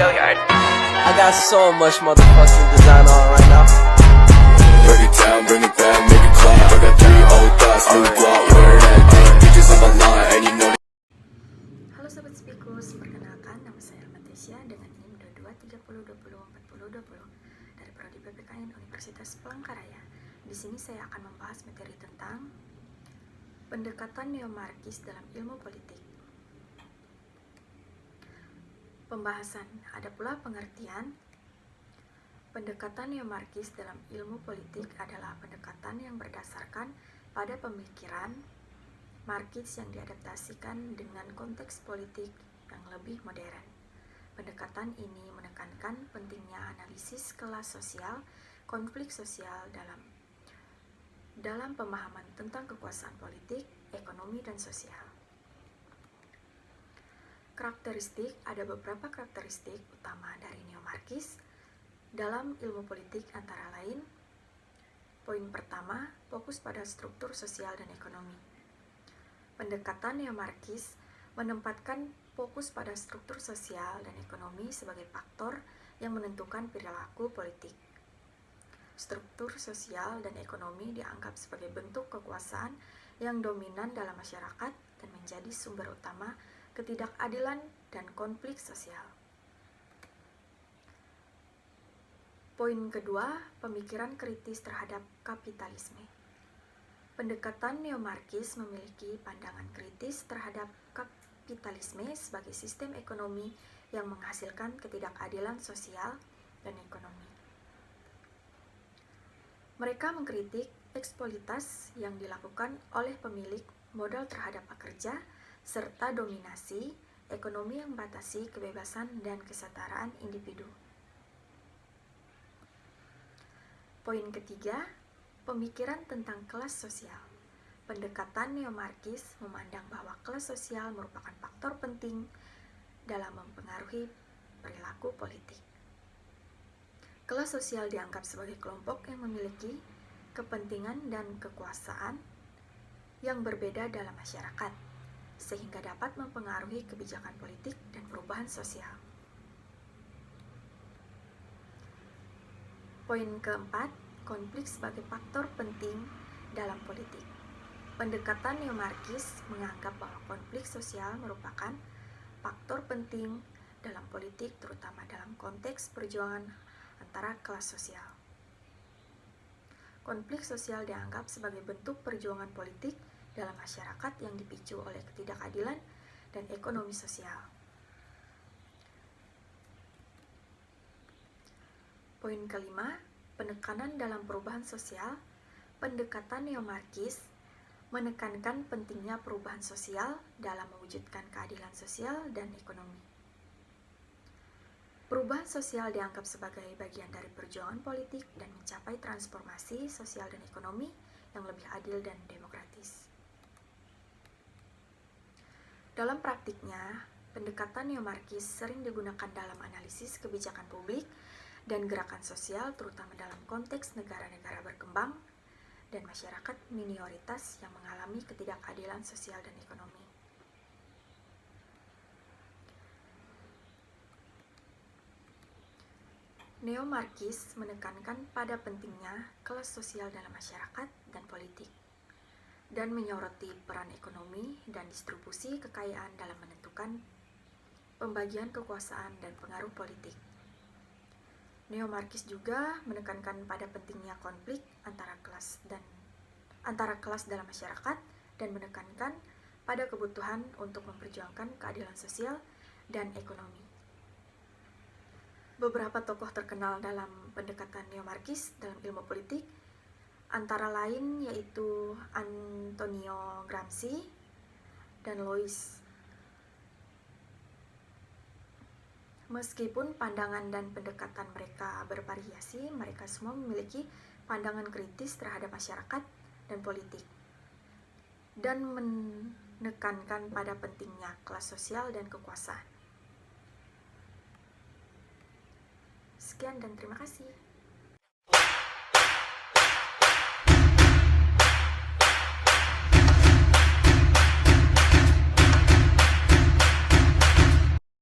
I got so much motherfucking design on right now. Break it down, bring it back, make it clap. I got 3 old thoughts, new block, where that thing. Bitches on my line, and you know. Halo Sobat Spikus, perkenalkan nama saya Mathesia dengan NIM 2230204020 dari Prodi PPKN Universitas Palangkaraya. Di sini saya akan membahas materi tentang pendekatan neomarkis dalam ilmu politik. Pembahasan, ada pula pengertian. Pendekatan neomarkis dalam ilmu politik adalah pendekatan yang berdasarkan pada pemikiran markis yang diadaptasikan dengan konteks politik yang lebih modern. Pendekatan ini menekankan pentingnya analisis kelas sosial, konflik sosial dalam pemahaman tentang kekuasaan politik, ekonomi, dan sosial. Karakteristik, ada beberapa karakteristik utama dari neomarkis dalam ilmu politik antara lain. Poin pertama, fokus pada struktur sosial dan ekonomi. Pendekatan neomarkis menempatkan fokus pada struktur sosial dan ekonomi sebagai faktor yang menentukan perilaku politik. Struktur sosial dan ekonomi dianggap sebagai bentuk kekuasaan yang dominan dalam masyarakat dan menjadi sumber utama ketidakadilan dan konflik sosial. Poin kedua, pemikiran kritis terhadap kapitalisme. Pendekatan neomarkis memiliki pandangan kritis terhadap kapitalisme sebagai sistem ekonomi yang menghasilkan ketidakadilan sosial dan ekonomi. Mereka mengkritik eksploitasi yang dilakukan oleh pemilik modal terhadap pekerja, serta dominasi ekonomi yang membatasi kebebasan dan kesetaraan individu. Poin ketiga, pemikiran tentang kelas sosial. Pendekatan neomarkis memandang bahwa kelas sosial merupakan faktor penting dalam mempengaruhi perilaku politik. Kelas sosial dianggap sebagai kelompok yang memiliki kepentingan dan kekuasaan yang berbeda dalam masyarakat, sehingga dapat mempengaruhi kebijakan politik dan perubahan sosial. Poin keempat, konflik sebagai faktor penting dalam politik. Pendekatan neomarkis menganggap bahwa konflik sosial merupakan faktor penting dalam politik, terutama dalam konteks perjuangan antara kelas sosial. Konflik sosial dianggap sebagai bentuk perjuangan politik dalam masyarakat yang dipicu oleh ketidakadilan dan ekonomi sosial. Poin kelima, penekanan dalam perubahan sosial. Pendekatan neomarkis menekankan pentingnya perubahan sosial dalam mewujudkan keadilan sosial dan ekonomi. Perubahan sosial dianggap sebagai bagian dari perjuangan politik dan mencapai transformasi sosial dan ekonomi yang lebih adil dan demokratis. Dalam praktiknya, pendekatan neomarkis sering digunakan dalam analisis kebijakan publik dan gerakan sosial, terutama dalam konteks negara-negara berkembang dan masyarakat minoritas yang mengalami ketidakadilan sosial dan ekonomi. Neomarkis menekankan pada pentingnya kelas sosial dalam masyarakat dan politik, dan menyoroti peran ekonomi dan distribusi kekayaan dalam menentukan pembagian kekuasaan dan pengaruh politik. Neomarkis juga menekankan pada pentingnya konflik antara kelas dalam masyarakat dan menekankan pada kebutuhan untuk memperjuangkan keadilan sosial dan ekonomi. Beberapa tokoh terkenal dalam pendekatan neomarkis dalam ilmu politik antara lain yaitu Antonio Gramsci dan Louis. Meskipun pandangan dan pendekatan mereka bervariasi, mereka semua memiliki pandangan kritis terhadap masyarakat dan politik, dan menekankan pada pentingnya kelas sosial dan kekuasaan. Sekian dan terima kasih.